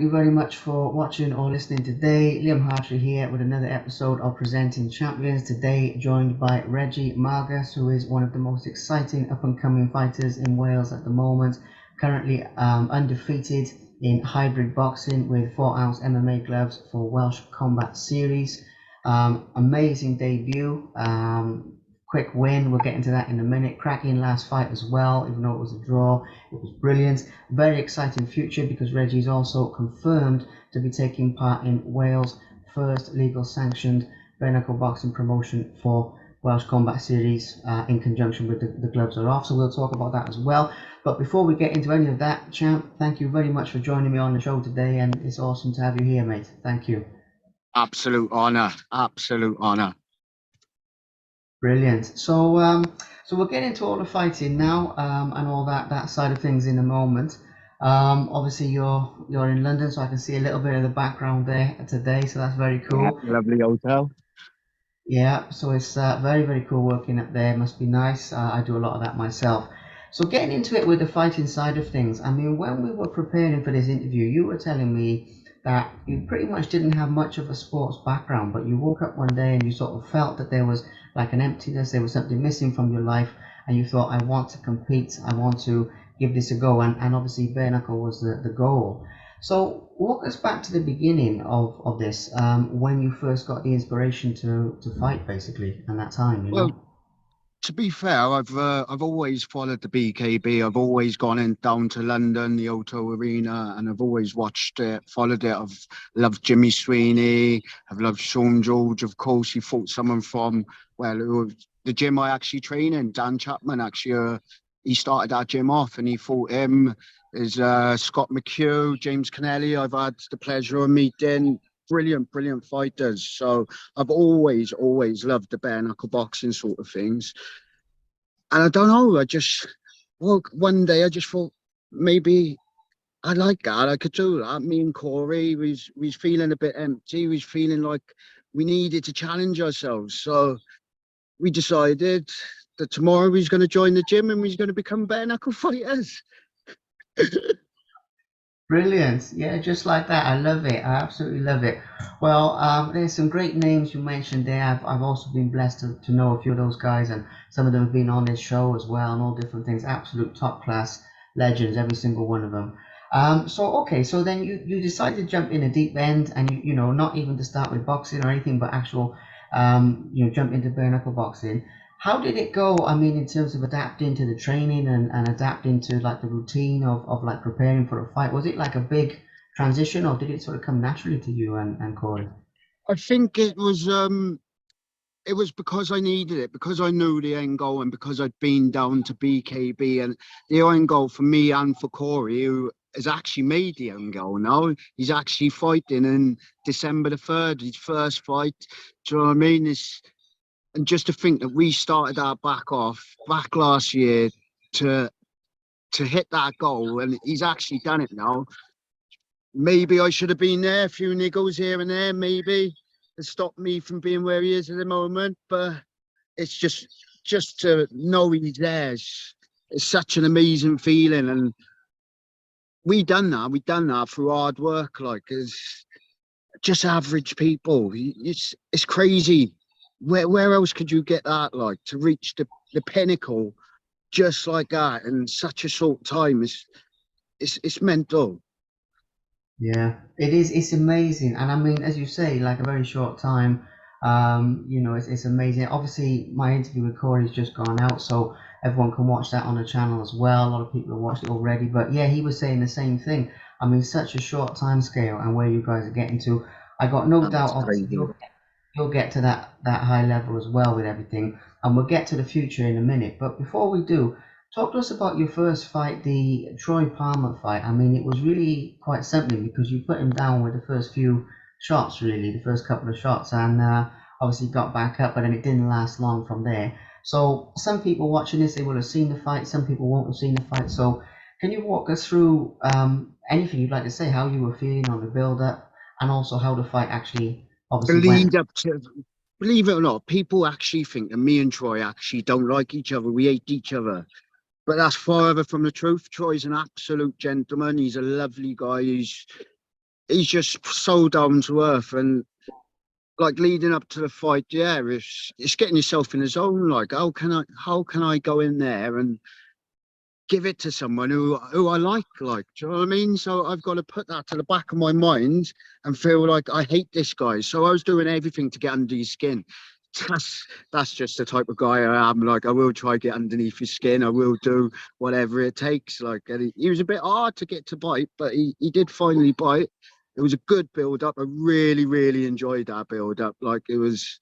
thank you very much for watching or listening today. Liam Hartree here with another episode of Presenting Champions. Today joined by Reggie Malgas, who is one of the most exciting up-and-coming fighters in Wales at the moment. Currently undefeated in hybrid boxing with 4-ounce MMA gloves for Welsh Combat Series. Amazing debut. Quick win, we'll get into that in a minute. Cracking last fight as well, even though it was a draw. It was brilliant. Very exciting future because Reggie is also confirmed to be taking part in Wales' first legal sanctioned bare knuckle boxing promotion for Welsh Combat Series in conjunction with the gloves are off. So we'll talk about that as well. But before we get into any of that, champ, thank you very much for joining me on the show today, and it's awesome to have you here, mate. Thank you. Absolute honour. Absolute honour. Brilliant. So we'll get into all the fighting now, and all that side of things in a moment. Obviously you're in London, so I can see a little bit of the background there today, so that's very cool. Yeah, lovely hotel. Yeah, so it's very, very cool working up there. Must be nice. I do a lot of that myself. So getting into it with the fighting side of things, I mean, when we were preparing for this interview, you were telling me that you pretty much didn't have much of a sports background, but you woke up one day and you sort of felt that there was like an emptiness, there was something missing from your life, and you thought, I want to compete, I want to give this a go, and obviously bare knuckle was the goal. So walk us back to the beginning of this, when you first got the inspiration to fight, basically, and that time, you Well, know? to be fair, I've always followed the BKB. I've always gone in down to London, the O2 Arena, and I've always watched it, followed it. I've loved Jimmy Sweeney. I've loved Sean George. Of course, he fought someone from the gym I actually train in. Dan Chapman actually, he started that gym off, and he fought him. There's Scott McHugh, James Kennelly. I've had the pleasure of meeting. Brilliant fighters. So I've always loved the bare knuckle boxing sort of things. And I don't know, one day I just thought maybe I like that. I could do that. Me and Corey, we was feeling a bit empty. We was feeling like we needed to challenge ourselves. So we decided that tomorrow we was going to join the gym and we was going to become bare knuckle fighters. Brilliant. Yeah, just like that. I love it. I absolutely love it. Well, there's some great names you mentioned there. I've also been blessed to know a few of those guys, and some of them have been on this show as well, and all different things. Absolute top class legends, every single one of them. Okay, so then you decided to jump in a deep end, and you know, not even to start with boxing or anything, but actual, jump into bare knuckle boxing. How did it go? I mean, in terms of adapting to the training and adapting to like the routine of like preparing for a fight, was it like a big transition, or did it sort of come naturally to you and Corey? I think it was because I needed it, because I knew the end goal, and because I'd been down to BKB, and the end goal for me and for Corey, who has actually made the end goal now. He's actually fighting in December the 3rd, his first fight. Do you know what I mean? And just to think that we started our back last year to hit that goal, and he's actually done it now. Maybe I should have been there, a few niggles here and there, maybe, to stop me from being where he is at the moment. But it's just to know he's there. It's such an amazing feeling, and we done that through hard work, like as just average people. It's crazy. Where else could you get that, like, to reach the pinnacle just like that in such a short time? It's mental. Yeah, it is. It's amazing, and I mean, as you say, like a very short time. It's amazing. Obviously, my interview with Corey's just gone out, so everyone can watch that on the channel as well. A lot of people have watched it already, but yeah, he was saying the same thing. I mean, such a short time scale, and where you guys are getting to, I got no doubt. That's Obviously, crazy. you'll get to that high level as well with everything, and we'll get to the future in a minute. But before we do, talk to us about your first fight, the Troy Palmer fight. I mean, it was really quite something because you put him down with the first few shots, really, the first couple of shots, and obviously got back up, but then it didn't last long from there. So some people watching this, they will have seen the fight. Some people won't have seen the fight. So can you walk us through anything you'd like to say, how you were feeling on the build up, and also how the fight actually The obviously went? lead up to, believe it or not, people actually think that me and Troy actually don't like each other. We hate each other. But that's far from the truth. Troy's an absolute gentleman. He's a lovely guy. he's just so down to earth, and like leading up to the fight, yeah, it's getting yourself in the zone. Like, how can I go in there and give it to someone who I like, do you know what I mean? So I've got to put that to the back of my mind and feel like I hate this guy. So I was doing everything to get under his skin. That's just the type of guy I am. Like, I will try to get underneath his skin. I will do whatever it takes. Like, and he was a bit hard to get to bite, but he did finally bite. It was a good build up. I really, really enjoyed that build up. Like, it was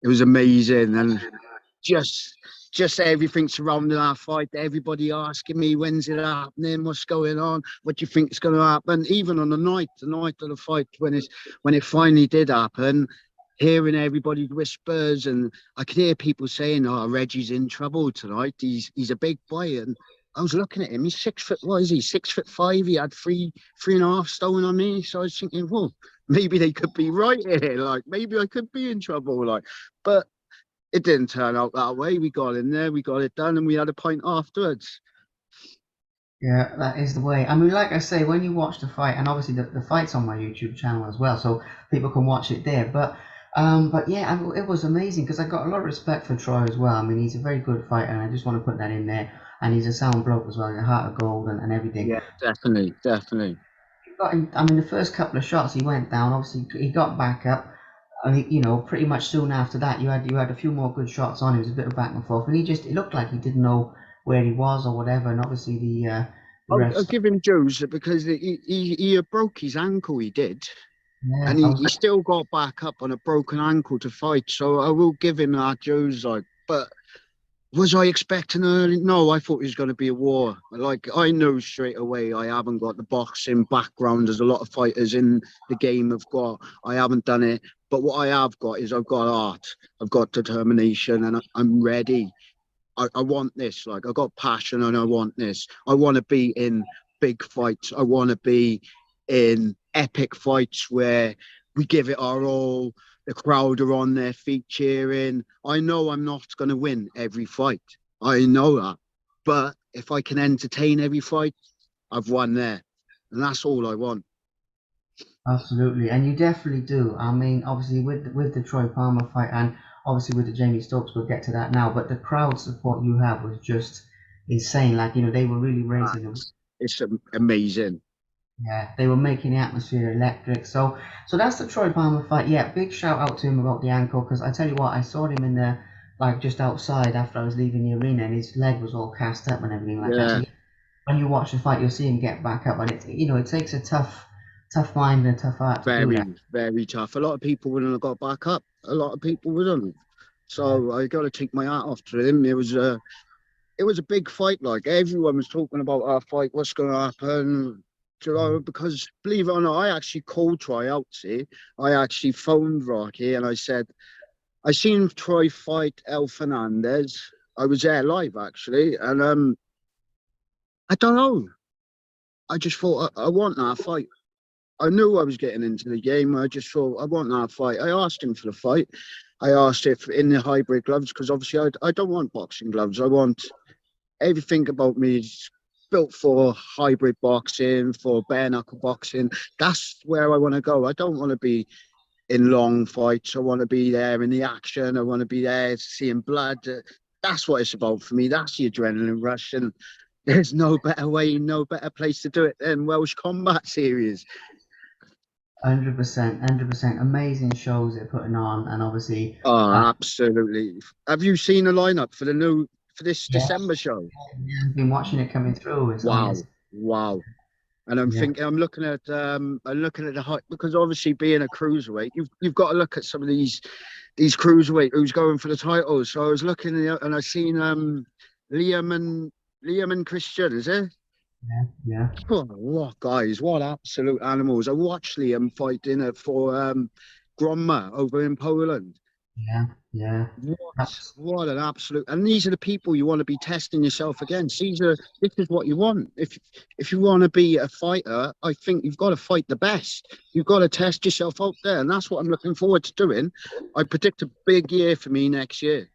amazing. And just just everything surrounding our fight, everybody asking me when's it happening, what's going on, what do you think is going to happen. Even on the night of the fight, when it finally did happen, hearing everybody's whispers, and I could hear people saying, "Oh, Reggie's in trouble tonight. He's a big boy." And I was looking at him. He's 6 foot. What is he? 6'5". He had three and a half stone on me. So I was thinking, well, maybe they could be right here. Like, maybe I could be in trouble. Like, but it didn't turn out that way. We got in there, we got it done, and we had a pint afterwards. Yeah, that is the way. I mean, like I say, when you watch the fight, and obviously the fight's on my YouTube channel as well, so people can watch it there. But yeah, it was amazing because I got a lot of respect for Troy as well. I mean, he's a very good fighter, and I just want to put that in there. And he's a sound bloke as well, a heart of gold and everything. Yeah, definitely, definitely. I mean, the first couple of shots he went down. Obviously, he got back up. And pretty much soon after that, you had a few more good shots on. It was a bit of back and forth, and it looked like he didn't know where he was or whatever. And obviously the I'll refs. give him dues because he broke his ankle, he did, Yeah, and he still got back up on a broken ankle to fight. So I will give him that dues. Like, but was I expecting early? No, I thought it was going to be a war. Like, I know straight away I haven't got the boxing background as a lot of fighters in the game have got. I haven't done it. But what I have got is I've got art, I've got determination, and I'm ready. I want this. Like, I got passion and I want this. I want to be in big fights. I want to be in epic fights where we give it our all. The crowd are on their feet cheering. I know I'm not going to win every fight. I know that. But if I can entertain every fight, I've won there. And that's all I want. absolutely, and you definitely do. I mean, obviously with the Troy Palmer fight, and obviously with the Jamie Stokes, we'll get to that now. But the crowd support you have was just insane. Like they were really raising them. It's amazing. Yeah, they were making the atmosphere electric. So that's the Troy Palmer fight. Yeah, big shout out to him about the ankle because I tell you what, I saw him in the like just outside after I was leaving the arena, and his leg was all cast up and everything like that. So Yeah. yeah, when you watch the fight, you'll see him get back up, and it takes a tough mind and a tough heart to do that. Very, very tough. A lot of people wouldn't have got back up. A lot of people wouldn't. Yeah, So I got to take my hat off to him. It was a big fight. Like, everyone was talking about our fight. What's going to happen? Do you know, because believe it or not, I actually called Troy out. See, I actually phoned Rocky and I said I seen Troy fight El Fernandez. I was there live actually, and I don't know. I just thought I want that fight. I knew I was getting into the game. I just thought I want that fight. I asked him for the fight. I asked if in the hybrid gloves because obviously I don't want boxing gloves. I want everything about me is built for hybrid boxing, for bare knuckle boxing. That's where I want to go. I don't want to be in long fights. I want to be there in the action. I want to be there seeing blood. That's what it's about for me. That's the adrenaline rush. And there's no better way, no better place to do it than Welsh Combat Series. 100%, 100%. Amazing shows they're putting on, and obviously, Oh, absolutely. Have you seen the lineup for this yeah, December show? yeah, I've been watching it coming through. It's on Wow, this. wow. And I'm Yeah, thinking, I'm looking at the height because obviously being a cruiserweight, you've got to look at some of these cruiserweight who's going for the titles. So I was looking and I seen Liam and Liam and Christian, is it? yeah, Oh, what guys, what absolute animals! I watched Liam fighting it for Gromma over in Poland. yeah, yeah. What That's what an absolute, and these are the people you want to be testing yourself against. This is what you want. If you want to be a fighter, I think you've got to fight the best. You've got to test yourself out there, and that's what I'm looking forward to doing. I predict a big year for me next year.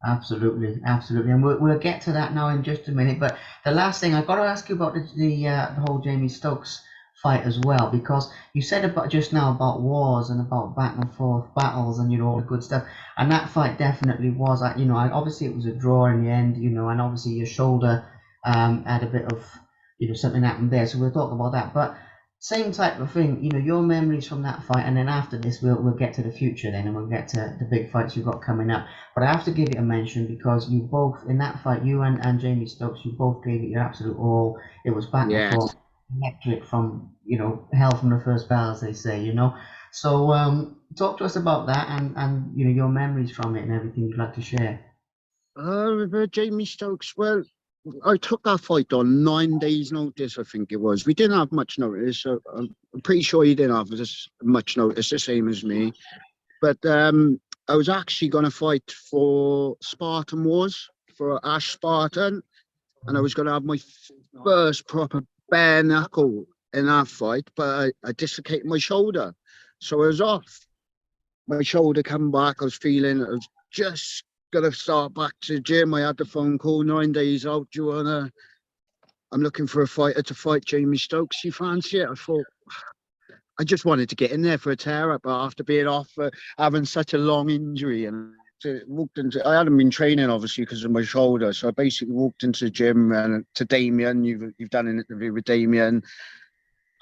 absolutely, absolutely, and we'll get to that now in just a minute. But the last thing I've got to ask you about the whole Jamie Stokes fight as well, because you said about just now about wars and about back and forth battles and all the good stuff, and that fight definitely was, obviously it was a draw in the end, and obviously your shoulder had a bit of, something happened there, so we'll talk about that. But same type of thing, your memories from that fight, and then after this we'll get to the future then, and we'll get to the big fights you've got coming up. But I have to give it a mention because you both in that fight, you and Jamie Stokes, you both gave it your absolute all. It was back and Yes. forth, electric from hell from the first bell, as they say. So talk to us about that and your memories from it and everything you'd like to share. With Jamie Stokes, well, I took that fight on 9 days' notice, I think it was. We didn't have much notice, so I'm pretty sure he didn't have as much notice, the same as me. But I was actually going to fight for Spartan Wars, for Ash Spartan, and I was going to have my first proper bare knuckle in that fight, but I dislocated my shoulder. So I was off. My shoulder come back. I was just going to start back to the gym. I had the phone call 9 days out. Do you want to? I'm looking for a fighter to fight Jamie Stokes. You fancy it? I thought, I just wanted to get in there for a tear up after being off for having such a long injury. And I hadn't been training obviously because of my shoulder. So I basically walked into the gym and to Damien. You've done an interview with Damien.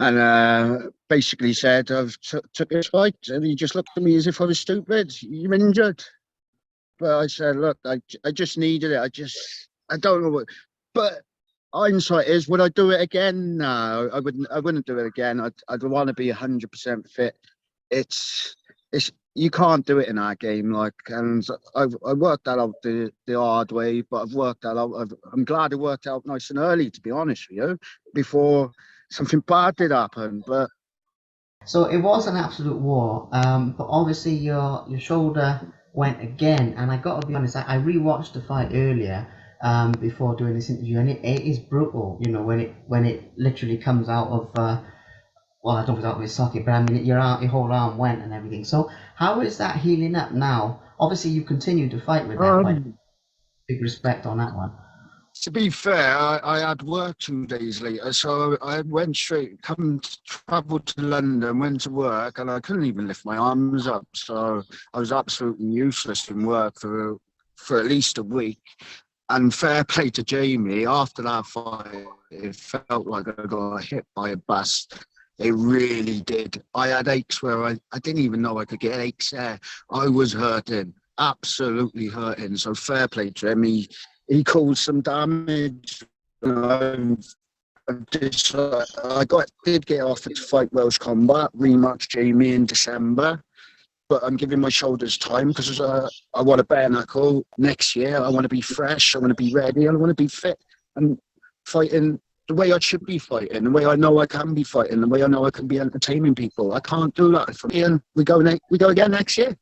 And basically said, I've took this fight. And he just looked at me as if I was stupid. You're injured. But I said, look, I just needed it. I don't know what. But hindsight is, would I do it again? No, I wouldn't do it again. I'd want to be 100% fit. It's, you can't do it in our game. And I worked that out the hard way, but I've worked that out. I'm glad it worked out nice and early, to be honest with you, before something bad did happen. But So it was an absolute war, but obviously your shoulder went again, and I got to be honest, I rewatched the fight earlier before doing this interview, and it is brutal, when it literally comes out of well, I don't know if it's out of his socket, but I mean your whole arm went and everything. So how is that healing up now? Obviously you continue to fight with that fight. Big respect on that one. to be fair, I had work 2 days later, so I went straight, travelled to London, went to work, and I couldn't even lift my arms up. So I was absolutely useless in work for at least a week. And fair play to Jamie, after that fight, it felt like I got hit by a bus. It really did. I had aches where I didn't even know I could get aches there. I was hurting, absolutely hurting. So fair play to him. He caused some damage. Did get offered to fight Welsh Combat, rematch Jamie in December. But I'm giving my shoulders time because I want a bare knuckle next year. I want to be fresh. I want to be ready. I want to be fit and fighting the way I should be fighting, the way I know I can be fighting, the way I know I can be entertaining people. I can't do that for me, and we go again next year.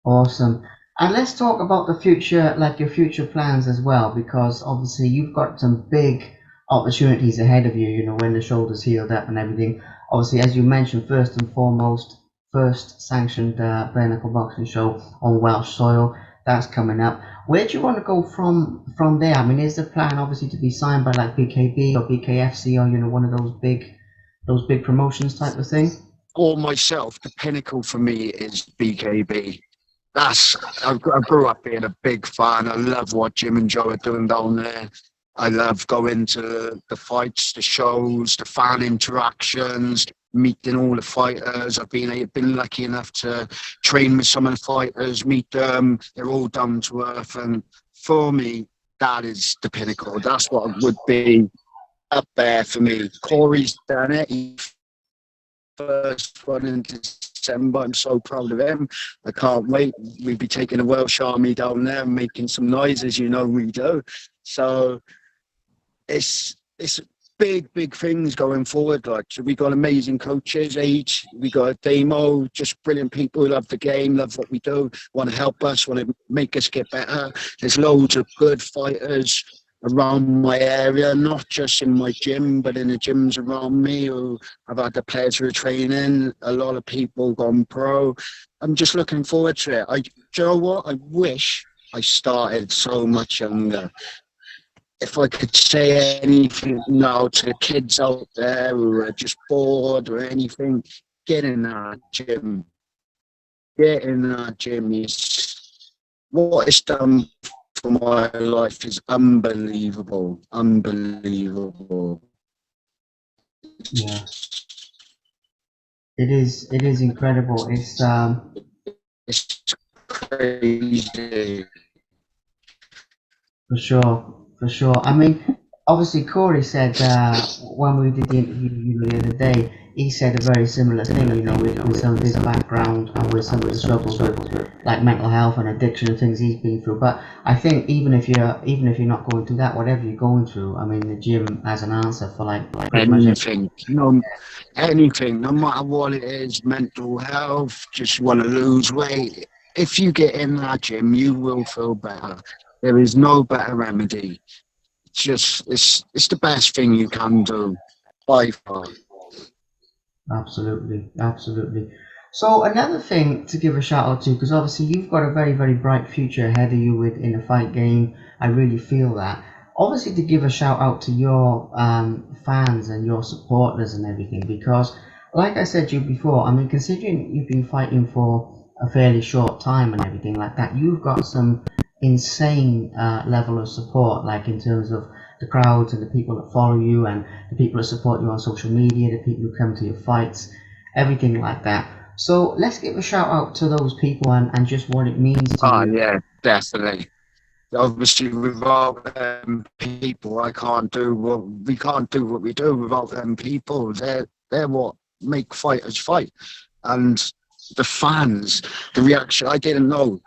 Awesome. And let's talk about the future, like your future plans as well, because obviously you've got some big opportunities ahead of you, when the shoulder's healed up and everything. Obviously, as you mentioned, first and foremost, first sanctioned bare knuckle boxing show on Welsh soil. That's coming up. Where do you want to go from there? I mean, is the plan obviously to be signed by like BKB or BKFC or one of those big promotions type of thing? For myself, the pinnacle for me is BKB. I grew up being a big fan. I love what Jim and Joe are doing down there. I love going to the fights, the shows, the fan interactions, meeting all the fighters. I've been lucky enough to train with some of the fighters, meet them. They're all down to earth, and for me, that is the pinnacle. That's what would be up there for me. Corey's done it. He first one in December. I'm so proud of him. I can't wait. We'll be taking the Welsh Army down there and making some noises, we do. So it's big things going forward. So we got amazing coaches, we got Damo, just brilliant people who love the game, love what we do, want to help us, want to make us get better. There's loads of good fighters around my area, not just in my gym, but in the gyms around me who I've had the pleasure of training. A lot of people gone pro. I'm just looking forward to it. Do you know what? I wish I started so much younger. if I could say anything now to the kids out there who are just bored or anything, get in that gym. Get in that gym. What it's done for my life is unbelievable. Unbelievable. Yeah, it is incredible. It's crazy. For sure, for sure. I mean, obviously, Corey said when we did the interview the other day, he said a very similar thing, with some of his background and with some of the struggles with like mental health and addiction and things he's been through. But I think even if you're not going through that, whatever you're going through, I mean, the gym has an answer for like pretty much everything. Anything, anything, no matter what it is, mental health, just want to lose weight. If you get in that gym, you will feel better. There is no better remedy. It's the best thing you can do by far. Absolutely, absolutely. So another thing to give a shout out to, because obviously you've got a very, very bright future ahead of you with in the fight game. I really feel that. Obviously, to give a shout out to your fans and your supporters and everything, because like I said to you before, I mean, considering you've been fighting for a fairly short time and everything like that, you've got some insane level of support, like in terms of the crowds and the people that follow you and the people that support you on social media, the people who come to your fights, everything like that. So let's give a shout out to those people and just what it means to Oh you. yeah, definitely. Obviously, without people, I can't do what we can't do what we do without them people. They're what make fighters fight. And the fans, the reaction, I didn't know.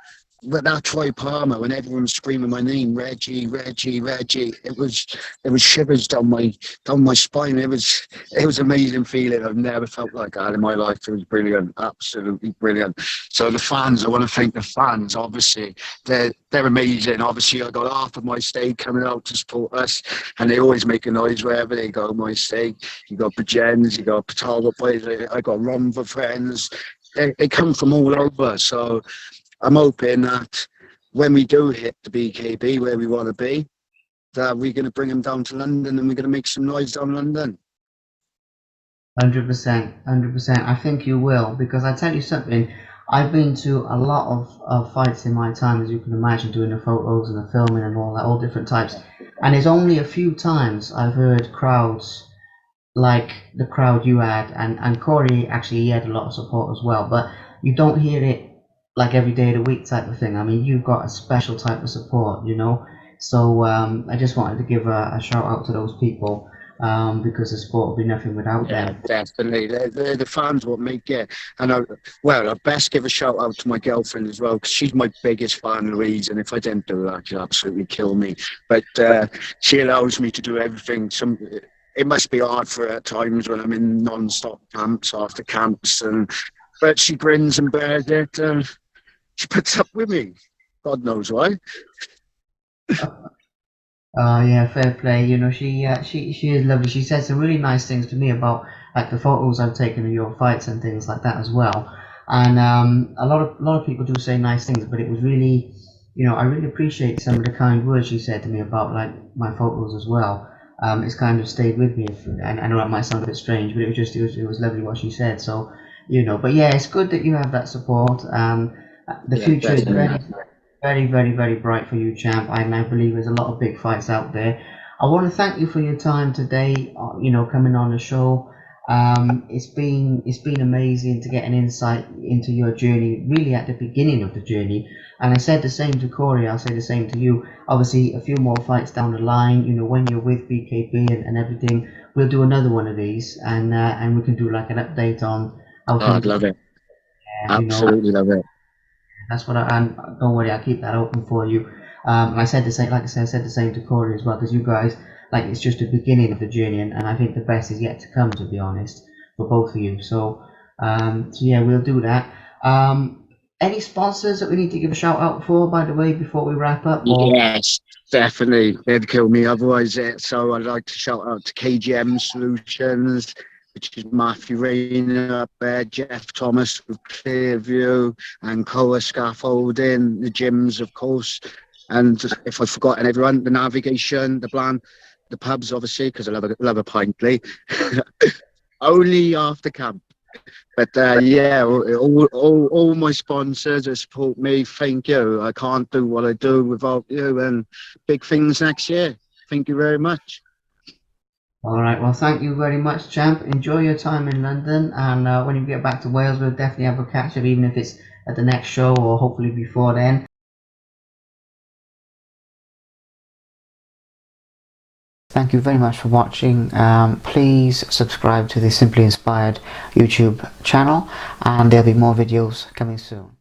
But that Troy Palmer, when everyone was screaming my name, Reggie, Reggie, Reggie, it was shivers down my spine. It was amazing feeling. I've never felt like that in my life. It was brilliant, absolutely brilliant. So the fans, I want to thank the fans. Obviously, they're amazing. Obviously, I got half of my state coming out to support us, and they always make a noise wherever they go. My state, you got Bajen's, you got Patala boys, I got Romva friends. They come from all over. So I'm hoping that when we do hit the BKB where we want to be, that we're going to bring them down to London and we're going to make some noise down London. 100%, 100%. I think you will, because I tell you something, I've been to a lot of fights in my time, as you can imagine, doing the photos and the filming and all that, all different types. And it's only a few times I've heard crowds like the crowd you had, and Corey actually he had a lot of support as well, but you don't hear it like every day of the week type of thing. I mean, you've got a special type of support, So I just wanted to give a shout out to those people because the sport would be nothing without Yeah, them. definitely. They're the fans what make it. And I best give a shout out to my girlfriend as well because she's my biggest fan, Louise. And if I didn't do that, she'd absolutely kill me. But she allows me to do everything. It must be hard for her at times when I'm in non-stop camps after camps, but she grins and bears it. And she puts up with me. God knows why. Yeah, fair play. She is lovely. She said some really nice things to me about like the photos I've taken of your fights and things like that as well. And a lot of people do say nice things, but it was really, I really appreciate some of the kind words she said to me about like my photos as well. It's kind of stayed with me, and I know that might sound a bit strange, but it was lovely what she said. So, but yeah, it's good that you have that support. The Yeah, future is definitely. very, very, very bright for you, champ. And I believe there's a lot of big fights out there. I want to thank you for your time today. Coming on the show. It's been amazing to get an insight into your journey, really at the beginning of the journey. And I said the same to Corey. I'll say the same to you. Obviously, a few more fights down the line. When you're with BKB and everything, we'll do another one of these, and we can do like an update on how Oh, I'd things are love it. there. Absolutely love it. That's what and don't worry, I'll keep that open for you. And I said the same, like I said, the same to Corey as well, because you guys, like, it's just the beginning of the journey, and I think the best is yet to come, to be honest, for both of you. So yeah, we'll do that. Any sponsors that we need to give a shout out for, by the way, before we wrap up, or? Yes, definitely. They'd kill me otherwise. So I'd like to shout out to KGM Solutions, which is Matthew Rayner up there, Jeff Thomas with Clearview, and Coa Scaffolding, the gyms, of course. And if I've forgotten everyone, the navigation, the plan, the pubs, obviously, because I love a pint, Lee. Only after camp. But yeah, all my sponsors that support me, thank you. I can't do what I do without you, and big things next year. Thank you very much. All right, well, thank you very much, champ. Enjoy your time in London, and when you get back to Wales, we'll definitely have a catch up, even if it's at the next show or hopefully before then. Thank you very much for watching. Please subscribe to the Simply Inspired YouTube channel, and there'll be more videos coming soon.